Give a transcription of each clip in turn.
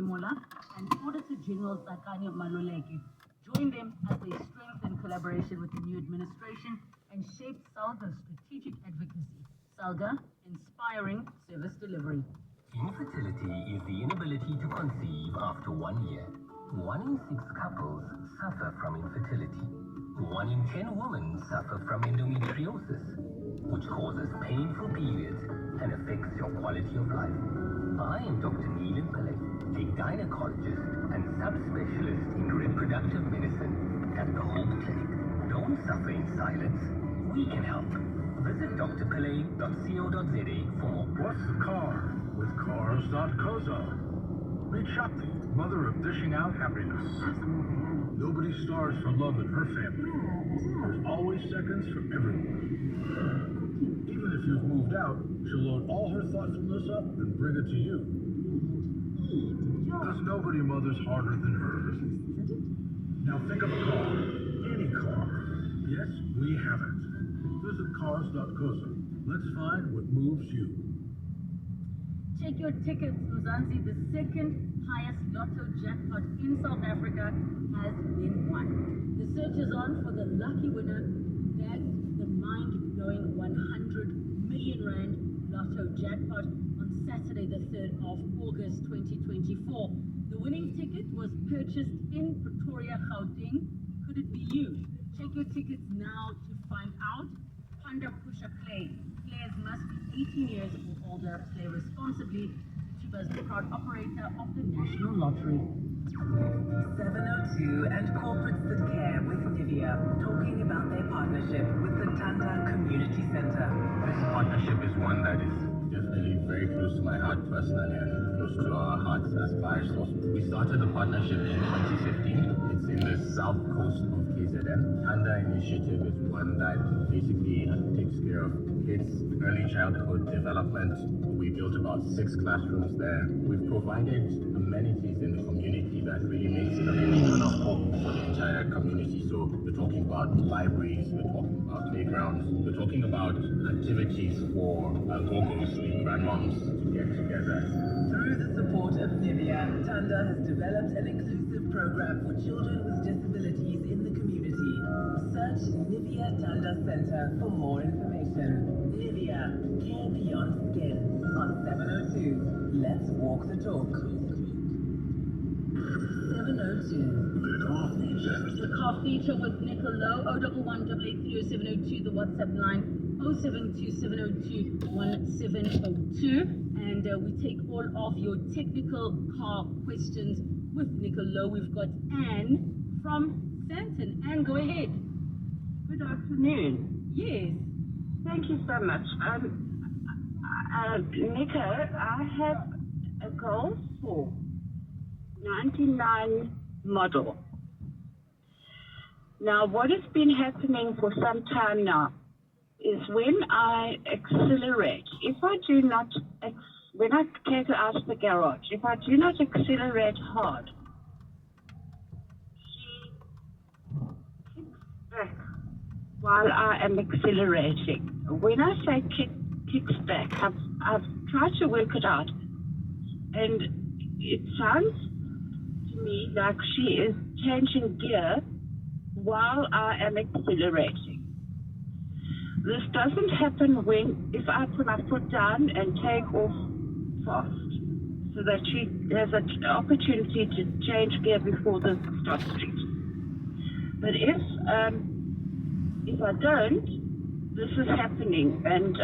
Mola and Auditor General Sakanya Maluleke join them as they strengthen collaboration with the new administration and shape SALGA's strategic advocacy. SALGA, inspiring service delivery. Infertility is the inability to conceive after 1 year. 1 in 6 couples suffer from infertility. 1 in 10 women suffer from endometriosis, which causes painful periods and affects your quality of life. I am Dr. Neelan Pillai, a gynecologist and subspecialist in reproductive medicine at the Hope Clinic. Don't suffer in silence. We can help. Visit drpillai.co.za for more. What's the car with cars.coza? Meet Shakti, mother of dishing out happiness. Nobody starves for love in her family. There's always seconds for everyone. Even if you've moved out, she'll load all her thoughtfulness up and bring it to you. Because nobody mothers harder than hers. Now think of a car. Any car. Yes, we have it. Visit cars.coza. Let's find what moves you. Check your tickets, Mzansi. The second highest lotto jackpot in South Africa has been won. The search is on for the lucky winner. That's the mind-blowing 100 million rand lotto jackpot on Saturday, the 3rd of August 2024. The winning ticket was purchased in Pretoria, Gauteng. Could it be you? Check your tickets now to find out. Panda Pusha Play. Players must be 18 years or older. Play responsibly. Tuba is the proud operator of the National Lottery. 702 and corporates that care with Nivea, talking about their partnership with the Tanda Community Center. This partnership is one that is definitely very close to my heart personally and close to our hearts as Parish Source. We started the partnership in 2015. It's in the south coast of KZN. Tanda initiative is one that basically takes care of kids' early childhood development. We built about 6 classrooms there. We've provided amenities in the community that really makes it a beacon of hope for the entire community. So we're talking about libraries, we're talking about playgrounds, we're talking about activities for gogos, the grandmoms, to get together. Through the support of Nivea, Tanda has developed an inclusive program for children with disabilities in the community. Search Nivea Tanda Center for more information. Nivea, care beyond skin. On 702, let's walk the talk. 702. The car feature with Nicolo, 011-883-0702, the WhatsApp line 072-702-1702. And we take all of your technical car questions with Nicolo. We've got Anne from Sandton. Anne, go ahead. Good afternoon. Yes. Thank you so much. Nico, I have a Golf 4 99 model. Now, what has been happening for some time now is when I accelerate, if I do not, when I take her out of the garage, if I do not accelerate hard, she kicks back while I am accelerating. When I say kicks back, I've tried to work it out, and it sounds to me like she is changing gear while I am accelerating. This doesn't happen if I put my foot down and take off fast, so that she has an opportunity to change gear before the stop street. But if I don't, this is happening, and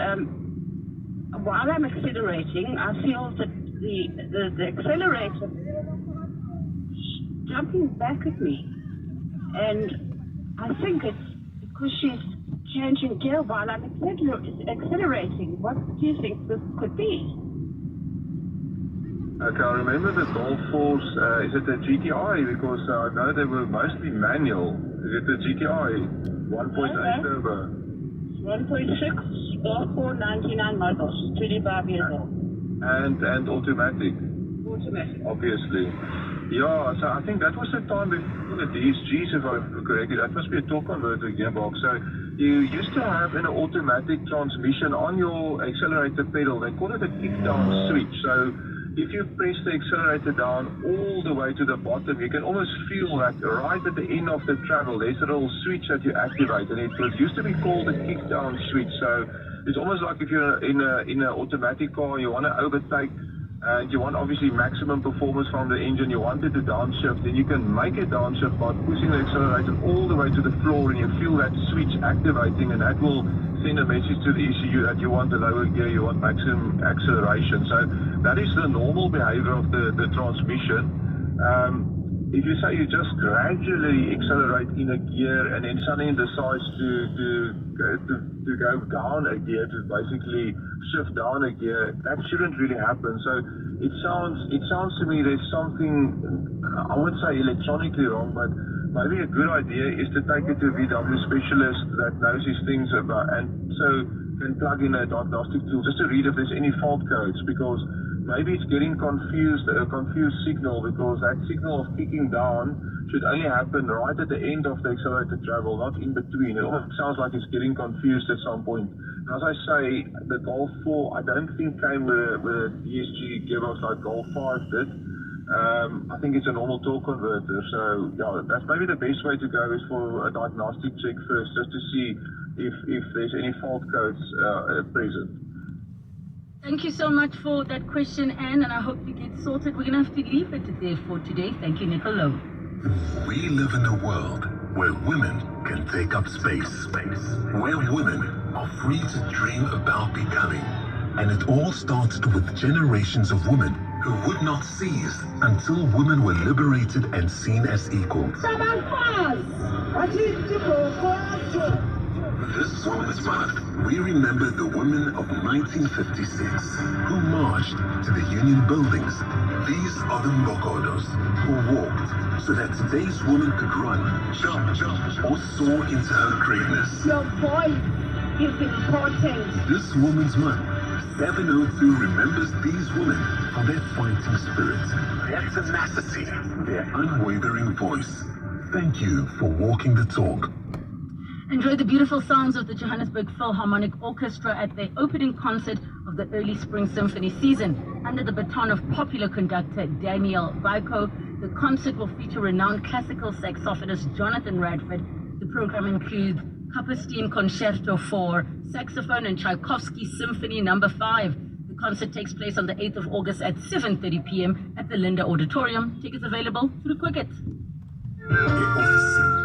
while I'm accelerating, I feel that the accelerator jumping back at me, and I think it's because she's changing gear while I'm accelerating. What do you think this could be? Okay, I remember the Golf 4s, is it a GTI? Because I know they were mostly manual. Is it a GTI? 1.8 turbo? 1.6 Golf 4 99 models, 25 years old. And automatic? Automatic. Obviously. Yeah, so I think that was the time before the DSGs, if I remember correctly. That must be a torque converter gearbox. So you used to have an automatic transmission on your accelerator pedal. They call it a kick-down switch. So if you press the accelerator down all the way to the bottom, you can almost feel that right at the end of the travel, there's a little switch that you activate, and it used to be called a kick-down switch. So it's almost like if you're in an automatic car, you want to overtake, and you want obviously maximum performance from the engine, you want it to downshift, then you can make it downshift by pushing the accelerator all the way to the floor, and you feel that switch activating, and that will send a message to the ECU that you want the lower gear, you want maximum acceleration. So that is the normal behavior of the transmission. If you say you just gradually accelerate in a gear and then suddenly decides to go down a gear, to basically shift down a gear, that shouldn't really happen. So it sounds to me there's something, I wouldn't say electronically wrong, but maybe a good idea is to take it to a VW specialist that knows these things about, and so can plug in a diagnostic tool just to read if there's any fault codes, because maybe it's getting a confused signal, because that signal of kicking down should only happen right at the end of the accelerated travel, not in between. It almost sounds like it's getting confused at some point. And as I say, the Golf 4, I don't think came with a DSG gearbox like Golf 5 did. I think it's a normal torque converter. So yeah, that's maybe the best way to go, is for a diagnostic check first, just to see if there's any fault codes present. Thank you so much for that question, Anne, and I hope you get sorted. We're going to have to leave it there for today. Thank you, Nicolo. We live in a world where women can take up space, where women are free to dream about becoming. And it all started with generations of women who would not cease until women were liberated and seen as equals. This Women's Month, we remember the women of 1956 who marched to the Union buildings. These are the Mbokodos who walked so that today's woman could run, jump, or soar into her greatness. Your voice is important. This Women's Month, 702 remembers these women for their fighting spirit, their tenacity, their unwavering voice. Thank you for walking the talk. Enjoy the beautiful sounds of the Johannesburg Philharmonic Orchestra at their opening concert of the early spring symphony season. Under the baton of popular conductor Daniel Baiko, the concert will feature renowned classical saxophonist Jonathan Radford. The program includes Kapustin Concerto for saxophone and Tchaikovsky Symphony No. 5. The concert takes place on the 8th of August at 7:30 p.m. at the Linda Auditorium. Tickets available through Quicket.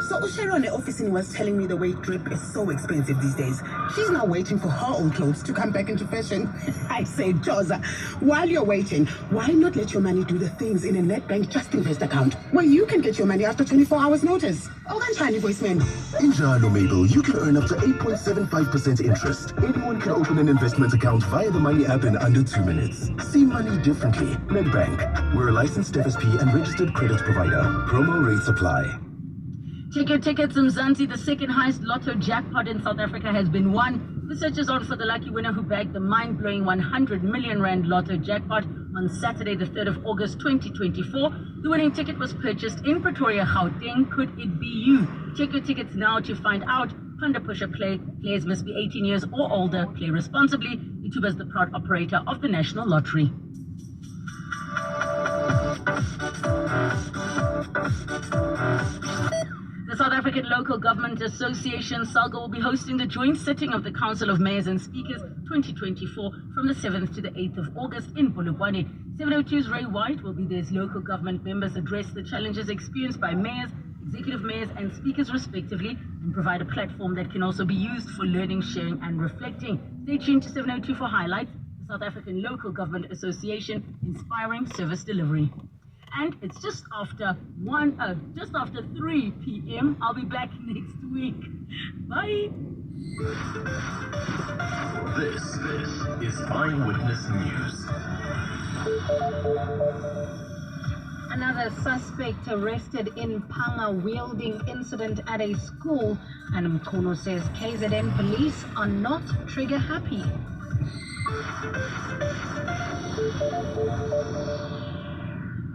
So Sharon officing was telling me the way drip is so expensive these days. She's now waiting for her old clothes to come back into fashion. I say, Joza, while you're waiting, why not let your money do the things in a NetBank Just Invest account, where you can get your money after 24 hours notice? Oh, and shiny voiceman. In Jalo Mabel, you can earn up to 8.75% interest. Anyone can open an investment account via the Money app in under 2 minutes. See money differently. NetBank. We're a licensed FSP and registered credit provider. Promo rates apply. Check your tickets. Mzansi, the second highest lotto jackpot in South Africa, has been won. The search is on for the lucky winner who bagged the mind-blowing 100 million rand lotto jackpot on Saturday, the 3rd of August, 2024. The winning ticket was purchased in Pretoria, Gauteng. Could it be you? Check your tickets now to find out. Panda Pusher Play. Players must be 18 years or older. Play responsibly. Ituba is the proud operator of the National Lottery. The South African Local Government Association, SALGA, will be hosting the joint sitting of the Council of Mayors and Speakers 2024 from the 7th to the 8th of August in Polokwane. 702's Ray White will be there as local government members address the challenges experienced by mayors, executive mayors and speakers respectively, and provide a platform that can also be used for learning, sharing and reflecting. Stay tuned to 702 for highlights. The South African Local Government Association, inspiring service delivery. And it's just after 3 p.m. I'll be back next week. Bye. This is Eyewitness News. Another suspect arrested in Panga wielding incident at a school, and Mkono says KZN police are not trigger happy.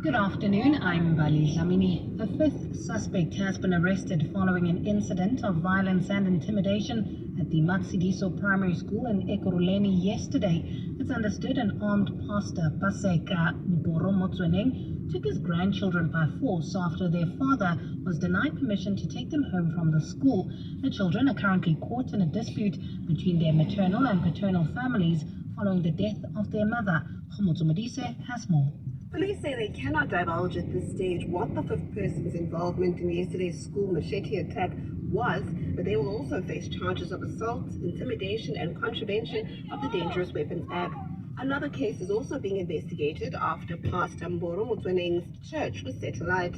Good afternoon, I'm Bali Lamini. A fifth suspect has been arrested following an incident of violence and intimidation at the Matsidiso Primary School in Ekurhuleni yesterday. It's understood an armed pastor, Paseka Marumo, took his grandchildren by force after their father was denied permission to take them home from the school. The children are currently caught in a dispute between their maternal and paternal families following the death of their mother. Khomotso has more. Police say they cannot divulge at this stage what the fifth person's involvement in yesterday's school machete attack was, but they will also face charges of assault, intimidation, and contravention of the Dangerous Weapons Act. Another case is also being investigated after Pastor Mboro Motweneng's church was set alight.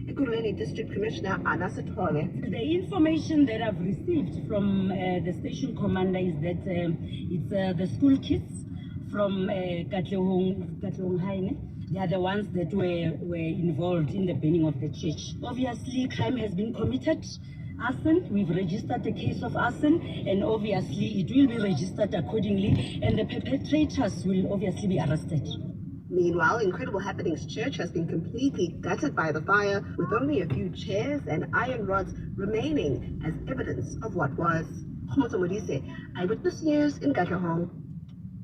Ekurhuleni District Commissioner Anna Sithole. The information that I've received from the station commander is that it's the school kids from Katlehong Haine. They are the ones that were involved in the burning of the church. Obviously, crime has been committed. Arson, we've registered the case of arson, and obviously it will be registered accordingly, and the perpetrators will obviously be arrested. Meanwhile, Incredible Happenings Church has been completely gutted by the fire, with only a few chairs and iron rods remaining as evidence of what was. Eyewitness News in Katlehong.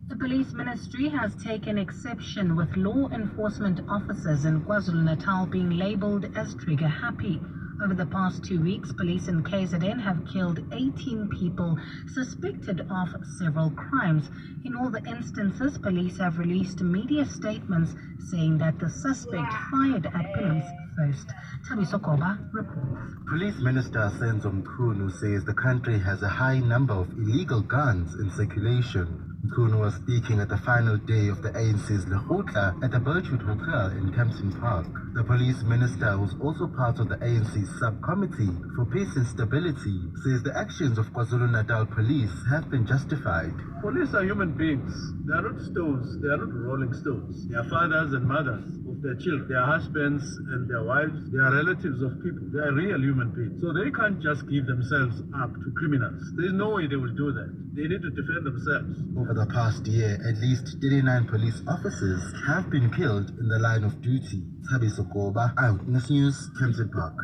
The police ministry has taken exception with law enforcement officers in KwaZulu-Natal being labelled as trigger happy. Over the past 2 weeks, police in KZN have killed 18 people suspected of several crimes. In all the instances, police have released media statements saying that the suspect fired at police first. Tabiso Koba reports. Police Minister Senzo Mkhunu says the country has a high number of illegal guns in circulation. Mkhunu was speaking at the final day of the ANC's Lekgotla at the Birchwood Hotel in Kempton Park. The police minister, who's also part of the ANC's subcommittee for peace and stability, says the actions of KwaZulu-Natal police have been justified. Police are human beings. They are not stones. They are not rolling stones. They are fathers and mothers of their children. They are husbands and their wives. They are relatives of people. They are real human beings. So they can't just give themselves up to criminals. There is no way they will do that. They need to defend themselves. Over the past year, at least 39 police officers have been killed in the line of duty. Tabiso Koba, Eyewitness News, Kempton Park.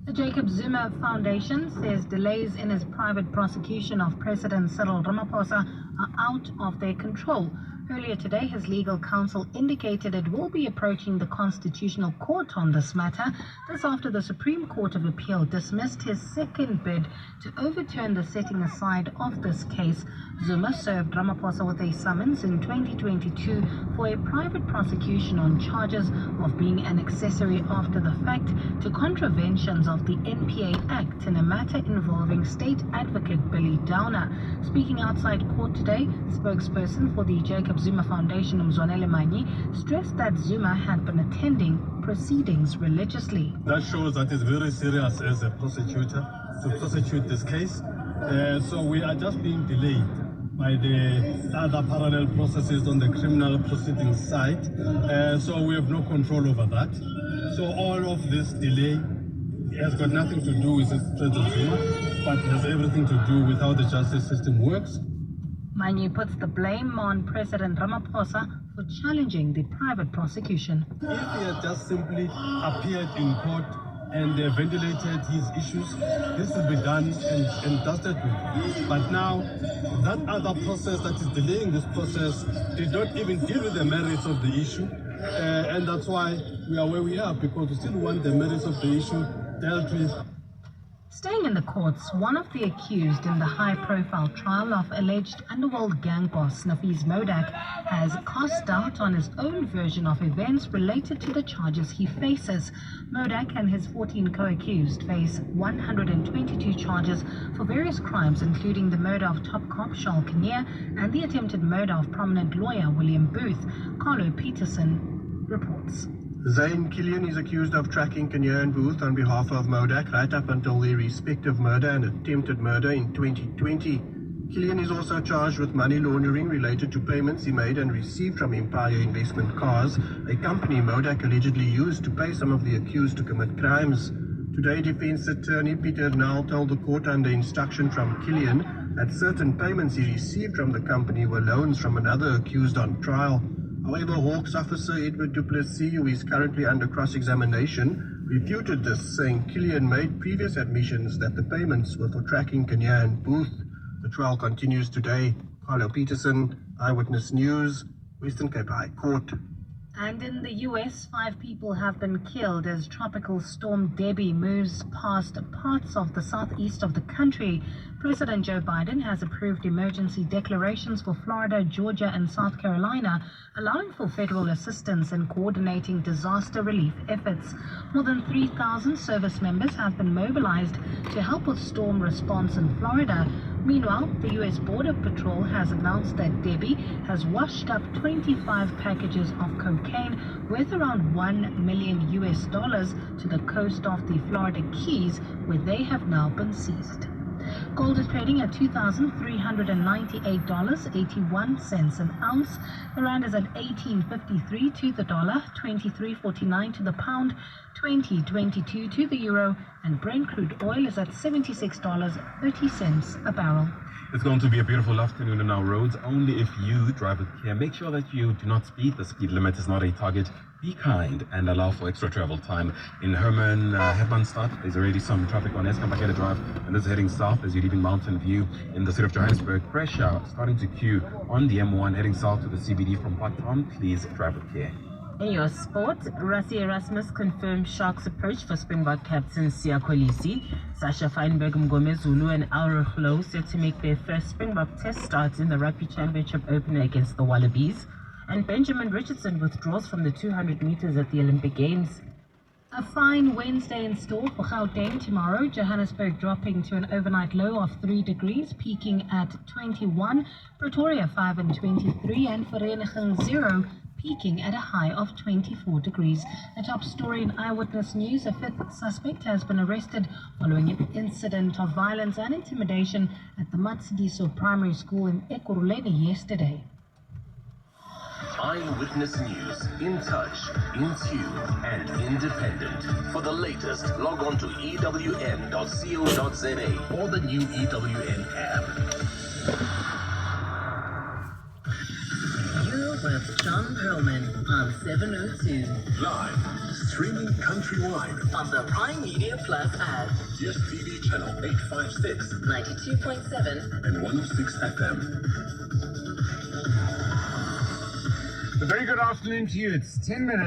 The Jacob Zuma Foundation says delays in his private prosecution of President Cyril Ramaphosa are out of their control. Earlier today, his legal counsel indicated it will be approaching the Constitutional Court on this matter. This after the Supreme Court of Appeal dismissed his second bid to overturn the setting aside of this case. Zuma served Ramaphosa with a summons in 2022 for a private prosecution on charges of being an accessory after the fact to contraventions of the NPA Act in a matter involving State Advocate Billy Downer. Speaking outside court today, spokesperson for the Jacob Zuma Foundation, Mzansi, stressed that Zuma had been attending proceedings religiously. That shows that he's very serious as a prosecutor to prosecute this case. So we are just being delayed by the other parallel processes on the criminal proceedings side. So we have no control over that. So all of this delay has got nothing to do with President Zuma, but has everything to do with how the justice system works. Manyi puts the blame on President Ramaphosa for challenging the private prosecution. If he had just simply appeared in court and ventilated his issues, this will be done and dusted with. But now, that other process that is delaying this process did not even deal with the merits of the issue. And that's why we are where we are, because we still want the merits of the issue dealt with. Staying in the courts, one of the accused in the high-profile trial of alleged underworld gang boss Nafiz Modak has cast doubt on his own version of events related to the charges he faces. Modak and his 14 co-accused face 122 charges for various crimes, including the murder of top cop Charles Kinnear and the attempted murder of prominent lawyer William Booth. Carlo Peterson reports. Zane Killian is accused of tracking Kinnear and Booth on behalf of Modak right up until their respective murder and attempted murder in 2020. Killian is also charged with money laundering related to payments he made and received from Empire Investment Cars, a company Modak allegedly used to pay some of the accused to commit crimes. Today, defense attorney Peter Nall told the court under instruction from Killian that certain payments he received from the company were loans from another accused on trial. However, Hawks officer Edward Duplessis, who is currently under cross-examination, refuted this, saying Killian made previous admissions that the payments were for tracking Kenya and Booth. The trial continues today. Carlo Peterson, Eyewitness News, Western Cape High Court. And in the US, 5 people have been killed as Tropical Storm Debbie moves past parts of the southeast of the country. President Joe Biden has approved emergency declarations for Florida, Georgia, and South Carolina, allowing for federal assistance in coordinating disaster relief efforts. More than 3,000 service members have been mobilized to help with storm response in Florida. Meanwhile, the U.S. Border Patrol has announced that Debbie has washed up 25 packages of cocaine worth around $1 million to the coast of the Florida Keys, where they have now been seized. Gold is trading at $2,398.81 an ounce. The rand is at 18.53 to the dollar, 23.49 to the pound, 20.22 to the euro, and Brent crude oil is at $76.30 a barrel. It's going to be a beautiful afternoon on our roads, only if you drive with care. Make sure that you do not speed. The speed limit is not a target. Be kind and allow for extra travel time. In Herman, Hermanstad, there's already some traffic on Eskambakhele Drive, and this is heading south as you're leaving Mountain View. In the city of Johannesburg, pressure starting to queue on the M1 heading south to the CBD from Parktown. Please drive with care. In your sport, Rassie Erasmus confirmed Sharks' approach for Springbok captain Siya Kolisi. Sasha Feinberg, Mgomezulu and Aurich Low set to make their first Springbok test starts in the Rugby Championship opener against the Wallabies. And Benjamin Richardson withdraws from the 200 meters at the Olympic Games. A fine Wednesday in store for Gauteng tomorrow. Johannesburg dropping to an overnight low of 3 degrees, peaking at 21. Pretoria 5 and 23, and Vereniging 0, peaking at a high of 24 degrees. A top story in Eyewitness News: a 5th suspect has been arrested following an incident of violence and intimidation at the Matsidiso Primary School in Ekurhuleni yesterday. Eyewitness News, in touch, in tune, and independent. For the latest, log on to ewn.co.za or the new EWN app. You're with John Perlman on 702. Live, streaming countrywide On the Prime Media Plus app. DSTV channel 856, 92.7 and 106 FM. A very good afternoon to you. It's 10 minutes.